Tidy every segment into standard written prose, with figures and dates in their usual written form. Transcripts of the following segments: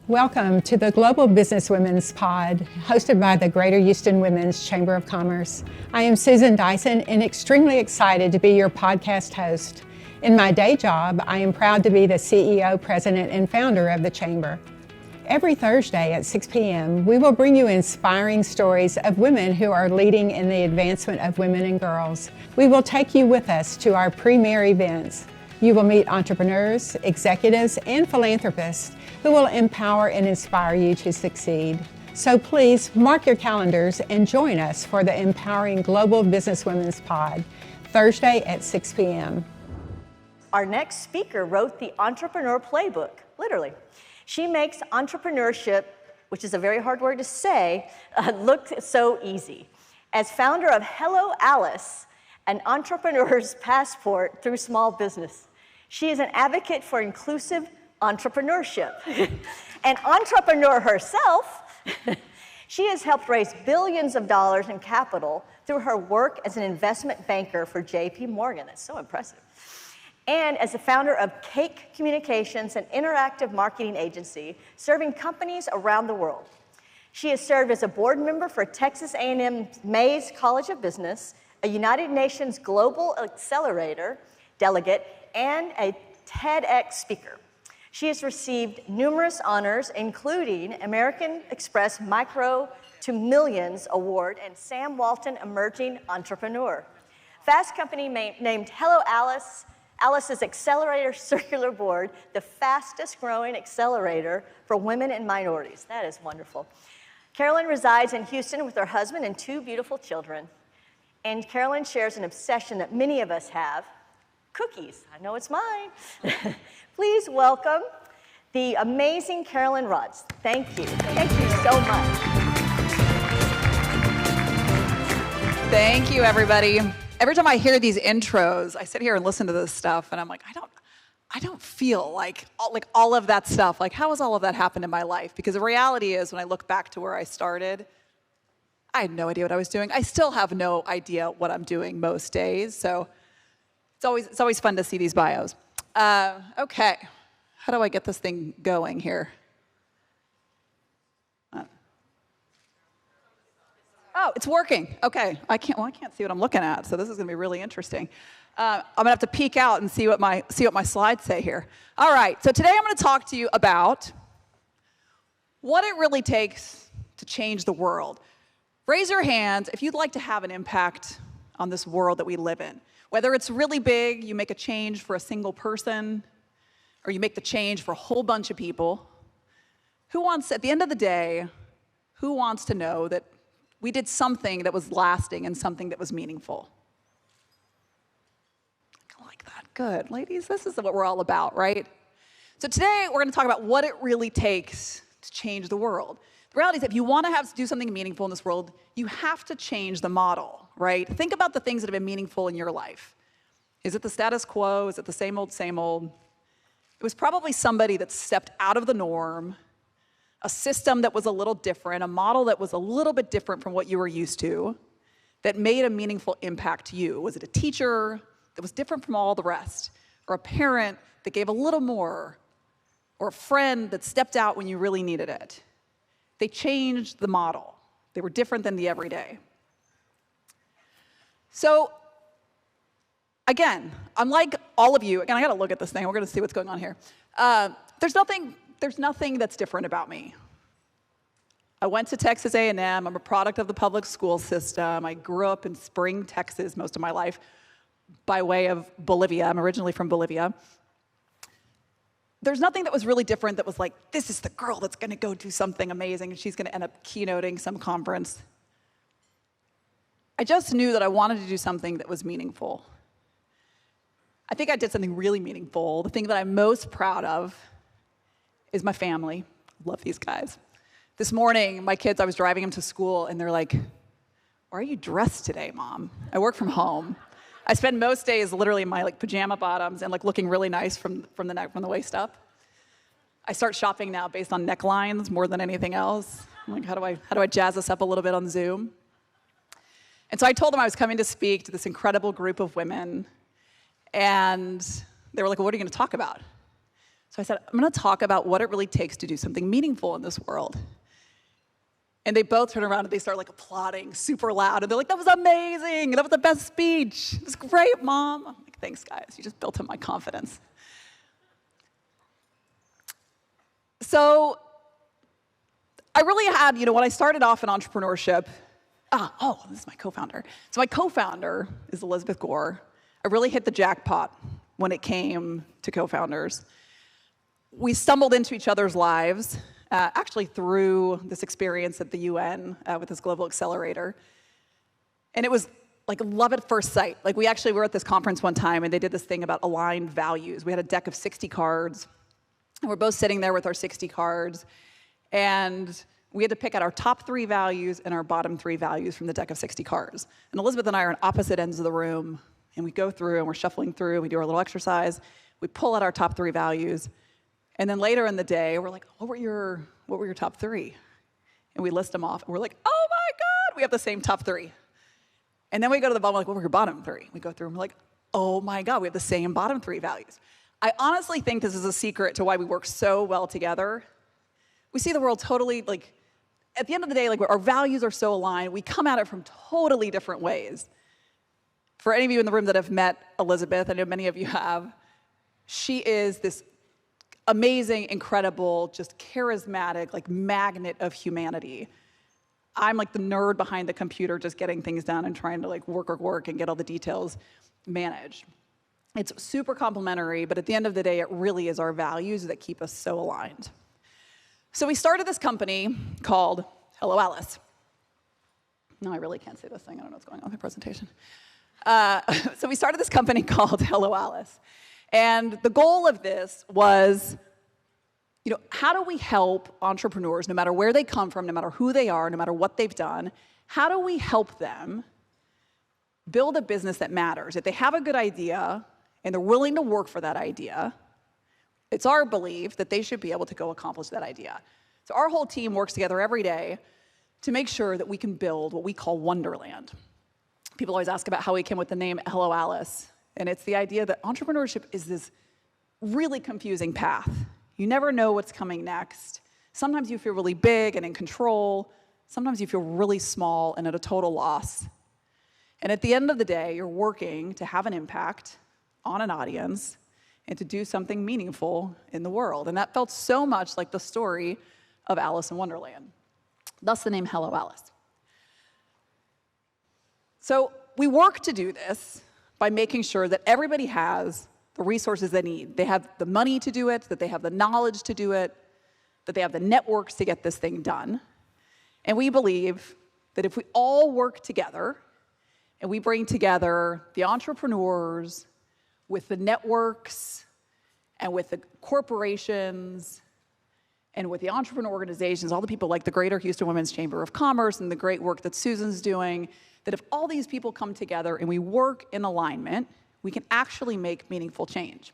Welcome to the Global Businesswomen's Pod, hosted by the Greater Houston Women's Chamber of Commerce. I am Susan Dyson and extremely excited to be your podcast host. In my day job, I am proud to be the CEO, President, and founder of the Chamber. Every Thursday at 6 p.m., we will bring you inspiring stories of women who are leading in the advancement of women and girls. We will take you with us to our premier events. You will meet entrepreneurs, executives, and philanthropists who will empower and inspire you to succeed. So please mark your calendars and join us for the Empowering Global Businesswomen's Pod, Thursday at 6 p.m. Our next speaker wrote the Entrepreneur Playbook, literally. She makes entrepreneurship, which is a very hard word to say, look so easy. As founder of Hello Alice, an entrepreneur's passport through small business, she is an advocate for inclusive entrepreneurship. An entrepreneur herself, she has helped raise billions of dollars in capital through her work as an investment banker for JP Morgan. That's so impressive. And as the founder of Cake Communications, an interactive marketing agency serving companies around the world. She has served as a board member for Texas A&M Mays College of Business, a United Nations Global Accelerator delegate, and a TEDx speaker. She has received numerous honors, including American Express Micro to Millions Award and Sam Walton Emerging Entrepreneur. Fast Company named Hello Alice, Alice's Accelerator Circular Board, the fastest growing accelerator for women and minorities. That is wonderful. Carolyn resides in Houston with her husband and two beautiful children. And Carolyn shares an obsession that many of us have, cookies. I know it's mine. Please welcome the amazing Carolyn Rodz. Thank you. Thank you so much. Thank you, everybody. Every time I hear these intros, I sit here and listen to this stuff, and I'm like, I don't feel like all of that stuff. Like, how has all of that happened in my life? Because the reality is, when I look back to where I started, I had no idea what I was doing. I still have no idea what I'm doing most days. So it's always fun to see these bios. Okay, how do I get this thing going here? Oh, it's working. Okay, I can't see what I'm looking at, so this is going to be really interesting. I'm going to have to peek out and see what my slides say here. All right, so today I'm going to talk to you about what it really takes to change the world. Raise your hands if you'd like to have an impact on this world that we live in. Whether it's really big, you make a change for a single person, or you make the change for a whole bunch of people. At the end of the day, who wants to know that we did something that was lasting and something that was meaningful? I like that. Good. Ladies, this is what we're all about, right? So today, we're going to talk about what it really takes to change the world. The reality is, if you want to do something meaningful in this world, you have to change the model, right? Think about the things that have been meaningful in your life. Is it the status quo? Is it the same old, same old? It was probably somebody that stepped out of the norm, a system that was a little different, a model that was a little bit different from what you were used to, that made a meaningful impact to you. Was it a teacher that was different from all the rest? Or a parent that gave a little more? Or a friend that stepped out when you really needed it? They changed the model. They were different than the everyday. So, again, unlike all of you, again, I gotta look at this thing. We're gonna see what's going on here. There's nothing that's different about me. I went to Texas A&M. I'm a product of the public school system. I grew up in Spring, Texas most of my life by way of Bolivia. I'm originally from Bolivia. There's nothing that was really different that was like, this is the girl that's going to go do something amazing, and she's going to end up keynoting some conference. I just knew that I wanted to do something that was meaningful. I think I did something really meaningful. The thing that I'm most proud of is my family. Love these guys. This morning, my kids, I was driving them to school, and they're like, why are you dressed today, Mom? I work from home. I spend most days literally in my pajama bottoms and looking really nice from the waist up. I start shopping now based on necklines more than anything else. I'm like, how do I jazz this up a little bit on Zoom? And so I told them I was coming to speak to this incredible group of women, and they were like, well, what are you going to talk about? So I said, I'm going to talk about what it really takes to do something meaningful in this world. And they both turn around and they start like applauding super loud. And they're like, that was amazing. That was the best speech. It was great, Mom. I'm like, thanks, guys. You just built up my confidence. So I really had, when I started off in entrepreneurship, this is my co-founder. So my co-founder is Elizabeth Gore. I really hit the jackpot when it came to co-founders. We stumbled into each other's lives, actually through this experience at the UN with this global accelerator. And it was like love at first sight. Like we actually were at this conference one time and they did this thing about aligned values. We had a deck of 60 cards and we're both sitting there with our 60 cards and we had to pick out our top 3 values and our bottom 3 values from the deck of 60 cards. And Elizabeth and I are on opposite ends of the room and we go through and we're shuffling through, we do our little exercise, we pull out our top 3 values. And then later in the day, we're like, what were your top 3? And we list them off, and we're like, oh my God, we have the same top 3. And then we go to the bottom, like, what were your bottom 3? We go through, and we're like, oh my God, we have the same bottom 3 values. I honestly think this is a secret to why we work so well together. We see the world totally, like, at the end of the day, like, our values are so aligned, we come at it from totally different ways. For any of you in the room that have met Elizabeth, I know many of you have, she is this amazing, incredible, just charismatic, like magnet of humanity. I'm like the nerd behind the computer just getting things done and trying to like work and get all the details managed. It's super complementary, but at the end of the day, it really is our values that keep us so aligned. So we started this company called Hello Alice. No, I really can't say this thing. I don't know what's going on with my presentation. So we started this company called Hello Alice. And the goal of this was, how do we help entrepreneurs, no matter where they come from, no matter who they are, no matter what they've done, how do we help them build a business that matters? If they have a good idea and they're willing to work for that idea, it's our belief that they should be able to go accomplish that idea. So our whole team works together every day to make sure that we can build what we call Wonderland. People always ask about how we came with the name Hello Alice. And it's the idea that entrepreneurship is this really confusing path. You never know what's coming next. Sometimes you feel really big and in control. Sometimes you feel really small and at a total loss. And at the end of the day, you're working to have an impact on an audience and to do something meaningful in the world. And that felt so much like the story of Alice in Wonderland. Thus the name Hello Alice. So we work to do this by making sure that everybody has the resources they need. They have the money to do it, that they have the knowledge to do it, that they have the networks to get this thing done. And we believe that if we all work together and we bring together the entrepreneurs with the networks and with the corporations and with the entrepreneur organizations, all the people like the Greater Houston Women's Chamber of Commerce and the great work that Susan's doing, that if all these people come together and we work in alignment, we can actually make meaningful change.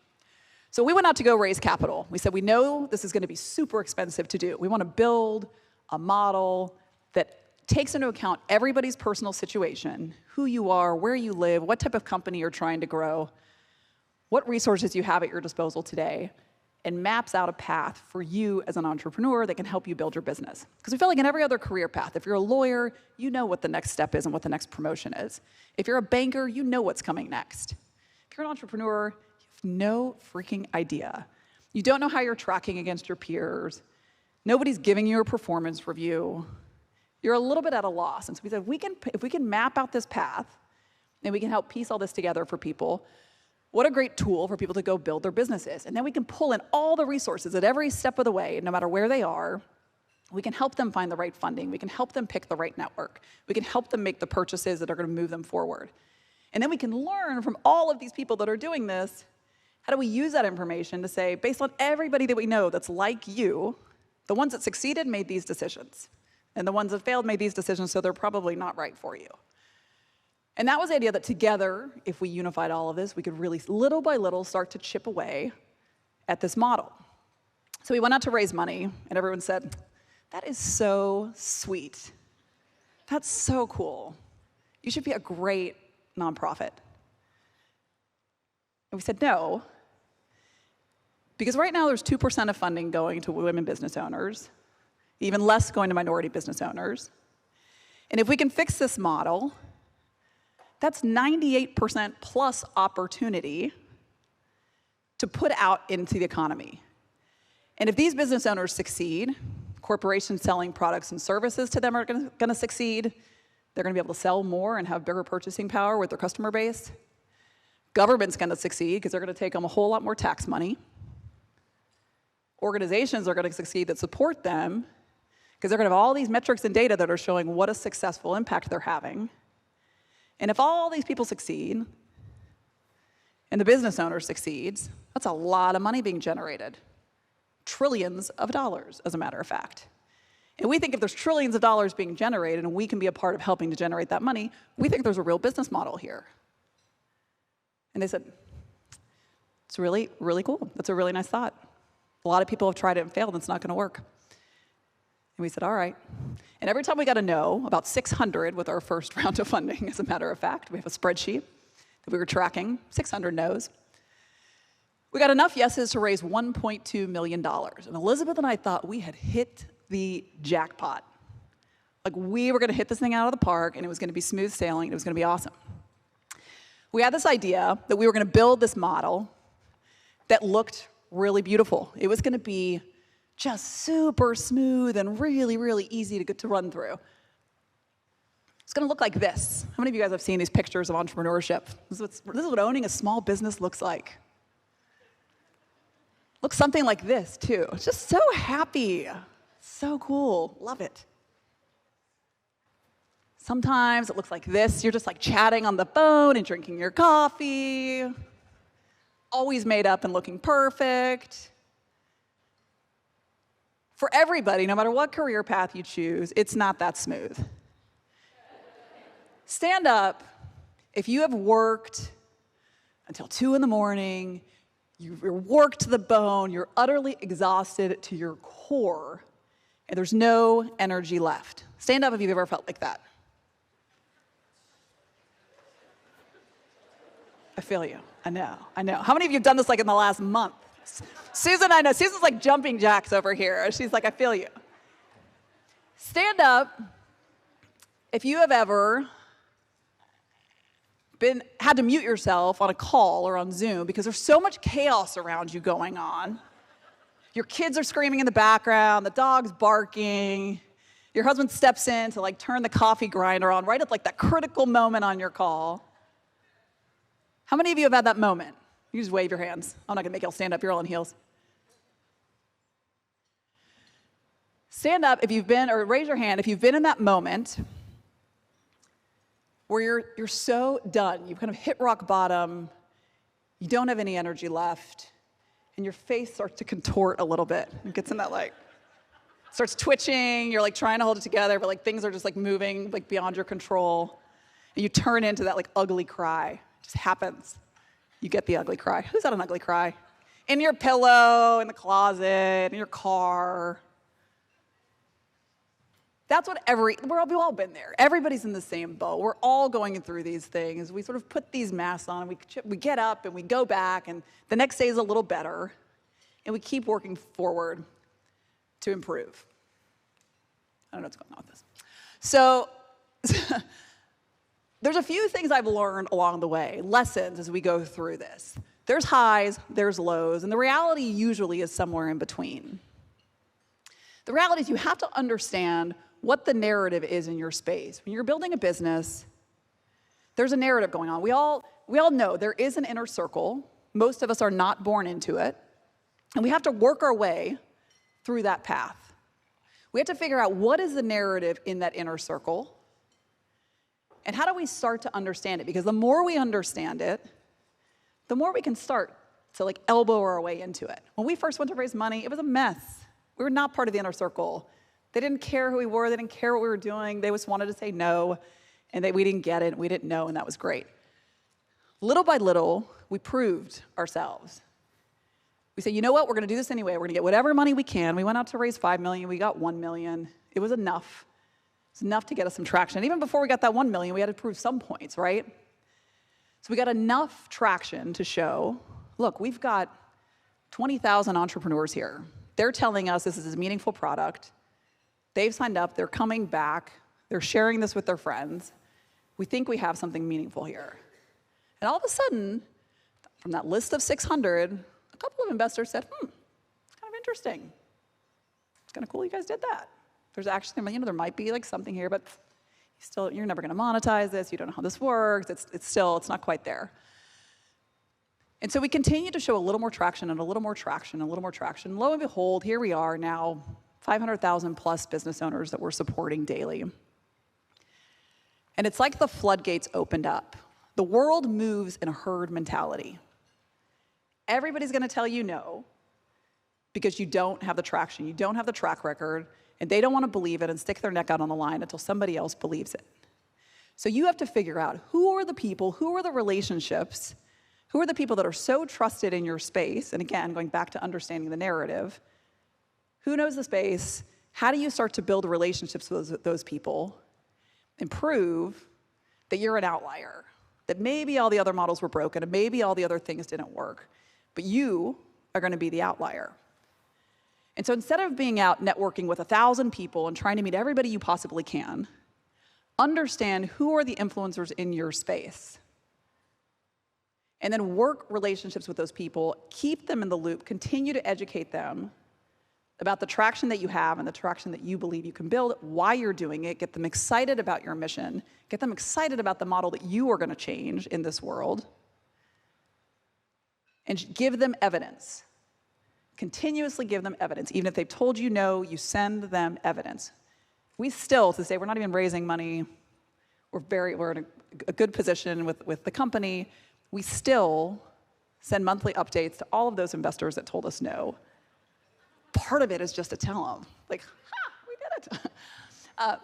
So we went out to go raise capital. We said, we know this is going to be super expensive to do. We want to build a model that takes into account everybody's personal situation, who you are, where you live, what type of company you're trying to grow, what resources you have at your disposal today, and maps out a path for you as an entrepreneur that can help you build your business. Because we feel like in every other career path, if you're a lawyer, you know what the next step is and what the next promotion is. If you're a banker, you know what's coming next. If you're an entrepreneur, you have no freaking idea. You don't know how you're tracking against your peers. Nobody's giving you a performance review. You're a little bit at a loss. And so we said, if we can map out this path and we can help piece all this together for people, what a great tool for people to go build their businesses. And then we can pull in all the resources at every step of the way, no matter where they are. We can help them find the right funding. We can help them pick the right network. We can help them make the purchases that are going to move them forward. And then we can learn from all of these people that are doing this, how do we use that information to say, based on everybody that we know that's like you, the ones that succeeded made these decisions. And the ones that failed made these decisions, so they're probably not right for you. And that was the idea that together, if we unified all of this, we could really, little by little, start to chip away at this model. So we went out to raise money, and everyone said, that is so sweet. That's so cool. You should be a great nonprofit. And we said, no. Because right now there's 2% of funding going to women business owners, even less going to minority business owners. And if we can fix this model, that's 98% plus opportunity to put out into the economy. And if these business owners succeed, corporations selling products and services to them are going to succeed. They're going to be able to sell more and have bigger purchasing power with their customer base. Government's going to succeed because they're going to take them a whole lot more tax money. Organizations are going to succeed that support them because they're going to have all these metrics and data that are showing what a successful impact they're having. And if all these people succeed, and the business owner succeeds, that's a lot of money being generated. Trillions of dollars, as a matter of fact. And we think if there's trillions of dollars being generated and we can be a part of helping to generate that money, we think there's a real business model here. And they said, it's really, really cool. That's a really nice thought. A lot of people have tried it and failed, and it's not going to work. And we said, all right. And every time we got a no, about 600 with our first round of funding, as a matter of fact, we have a spreadsheet that we were tracking, 600 no's. We got enough yeses to raise $1.2 million. And Elizabeth and I thought we had hit the jackpot. Like we were going to hit this thing out of the park, and it was going to be smooth sailing, and it was going to be awesome. We had this idea that we were going to build this model that looked really beautiful. It was going to be just super smooth and really, really easy to run through. It's going to look like this. How many of you guys have seen these pictures of entrepreneurship? This is what owning a small business looks like. Looks something like this, too. It's just so happy. So cool. Love it. Sometimes it looks like this. You're just like chatting on the phone and drinking your coffee. Always made up and looking perfect. For everybody, no matter what career path you choose, it's not that smooth. Stand up if you have worked until 2 in the morning, you're worked to the bone, you're utterly exhausted to your core, and there's no energy left. Stand up if you've ever felt like that. I feel you. I know. How many of you have done this like in the last month? Susan, I know. Susan's like jumping jacks over here. She's like, I feel you. Stand up if you have ever had to mute yourself on a call or on Zoom because there's so much chaos around you going on. Your kids are screaming in the background, the dog's barking, your husband steps in to like turn the coffee grinder on right at like that critical moment on your call. How many of you have had that moment? You just wave your hands. I'm not going to make y'all stand up. You're all in heels. Stand up if you've been, or raise your hand if you've been in that moment where you're so done. You've kind of hit rock bottom. You don't have any energy left. And your face starts to contort a little bit. It gets in that like, starts twitching. You're like trying to hold it together, but like things are just like moving like beyond your control. And you turn into that like ugly cry. Just happens. You get the ugly cry. Who's had an ugly cry? In your pillow, in the closet, in your car. That's what we've all been there. Everybody's in the same boat. We're all going through these things. We sort of put these masks on, and we get up, and we go back, and the next day is a little better, and we keep working forward to improve. I don't know what's going on with this. So there's a few things I've learned along the way, lessons as we go through this. There's highs, there's lows, and the reality usually is somewhere in between. The reality is you have to understand what the narrative is in your space. When you're building a business, there's a narrative going on. We all know there is an inner circle. Most of us are not born into it. And we have to work our way through that path. We have to figure out what is the narrative in that inner circle. And how do we start to understand it? Because the more we understand it, the more we can start to like elbow our way into it. When we first went to raise money, it was a mess. We were not part of the inner circle. They didn't care who we were. They didn't care what we were doing. They just wanted to say no, and we didn't get it. We didn't know, and that was great. Little by little, we proved ourselves. We said, you know what? We're going to do this anyway. We're going to get whatever money we can. We went out to raise $5 million. We got $1 million. It was enough. It's enough to get us some traction. And even before we got that $1 million, we had to prove some points, right? So we got enough traction to show, look, we've got 20,000 entrepreneurs here. They're telling us this is a meaningful product. They've signed up, they're coming back, they're sharing this with their friends. We think we have something meaningful here. And all of a sudden, from that list of 600, a couple of investors said, kind of interesting. It's kind of cool you guys did that. There's actually, there might be like something here, but you're never going to monetize this. You don't know how this works. It's not quite there. And so we continue to show a little more traction and a little more traction and a little more traction. Lo and behold, here we are now, 500,000 plus business owners that we're supporting daily. And it's like the floodgates opened up. The world moves in a herd mentality. Everybody's going to tell you no because you don't have the traction, you don't have the track record, and they don't want to believe it and stick their neck out on the line until somebody else believes it. So you have to figure out who are the people, who are the relationships, who are the people that are so trusted in your space, and again, going back to understanding the narrative, who knows the space, how do you start to build relationships with those people and prove that you're an outlier, that maybe all the other models were broken and maybe all the other things didn't work, but you are going to be the outlier. And so instead of being out networking with 1,000 people and trying to meet everybody you possibly can, understand who are the influencers in your space. And then work relationships with those people, keep them in the loop, continue to educate them about the traction that you have and the traction that you believe you can build, why you're doing it, get them excited about your mission, get them excited about the model that you are going to change in this world, and give them evidence. Continuously give them evidence. Even if they've told you no, you send them evidence. We still, to say we're not even raising money, we're in a good position with the company, we still send monthly updates to all of those investors that told us no. Part of it is just to tell them, like, we did it.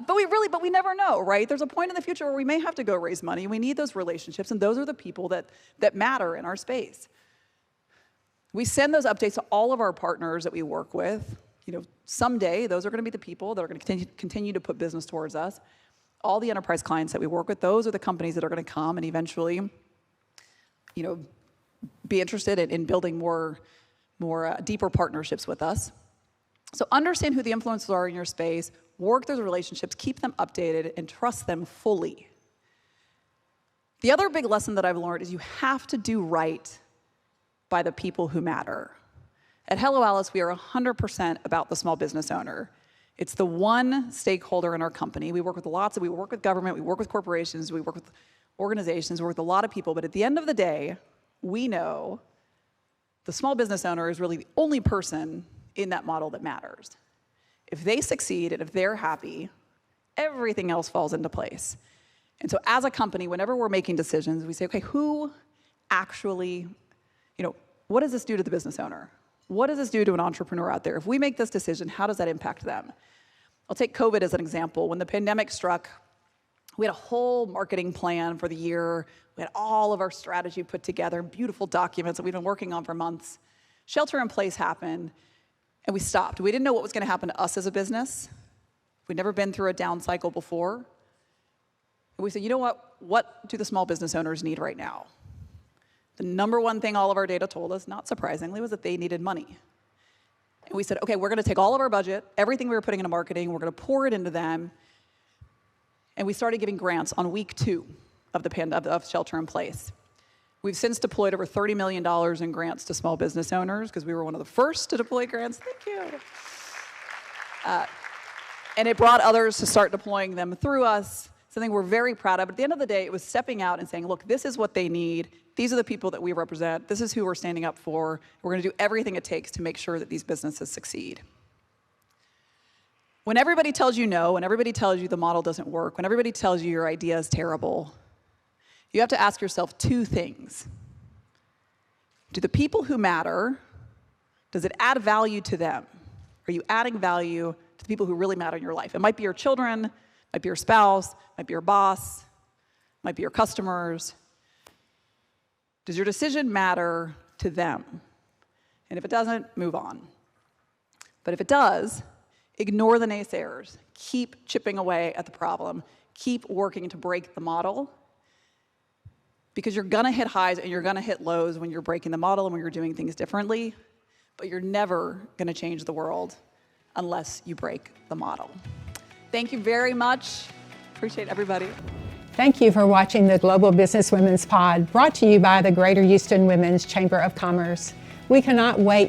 But we never know, right? There's a point in the future where we may have to go raise money. We need those relationships, and those are the people that matter in our space. We send those updates to all of our partners that we work with. Someday, those are going to be the people that are going to continue to put business towards us. All the enterprise clients that we work with, those are the companies that are going to come and eventually, be interested in building more deeper partnerships with us. So understand who the influencers are in your space, work those relationships, keep them updated, and trust them fully. The other big lesson that I've learned is you have to do right by the people who matter. At Hello Alice, we are 100% about the small business owner. It's the one stakeholder in our company. We work with we work with government, we work with corporations, we work with organizations, we work with a lot of people, but at the end of the day, we know the small business owner is really the only person in that model that matters. If they succeed and if they're happy, everything else falls into place. And so as a company, whenever we're making decisions, we say, okay, who actually, what does this do to the business owner? What does this do to an entrepreneur out there? If we make this decision, how does that impact them? I'll take COVID as an example. When the pandemic struck, we had a whole marketing plan for the year. We had all of our strategy put together, beautiful documents that we've been working on for months. Shelter in place happened, and we stopped. We didn't know what was going to happen to us as a business. We'd never been through a down cycle before. And we said, you know what? What do the small business owners need right now? The number one thing all of our data told us, not surprisingly, was that they needed money. And we said, okay, we're going to take all of our budget, everything we were putting into marketing, we're going to pour it into them. And we started giving grants on week 2 of shelter in place. We've since deployed over $30 million in grants to small business owners because we were one of the first to deploy grants. Thank you. And it brought others to start deploying them through us, something we're very proud of. But at the end of the day, it was stepping out and saying, look, this is what they need. These are the people that we represent. This is who we're standing up for. We're going to do everything it takes to make sure that these businesses succeed. When everybody tells you no, when everybody tells you the model doesn't work, when everybody tells you your idea is terrible, you have to ask yourself 2 things. Do the people who matter, does it add value to them? Are you adding value to the people who really matter in your life? It might be your children, it might be your spouse, it might be your boss, it might be your customers. Does your decision matter to them? And if it doesn't, move on. But if it does, ignore the naysayers. Keep chipping away at the problem. Keep working to break the model. Because you're going to hit highs and you're going to hit lows when you're breaking the model and when you're doing things differently. but you're never going to change the world unless you break the model. Thank you very much. Appreciate everybody. Thank you for watching the Global Businesswomen's Pod, brought to you by the Greater Houston Women's Chamber of Commerce. We cannot wait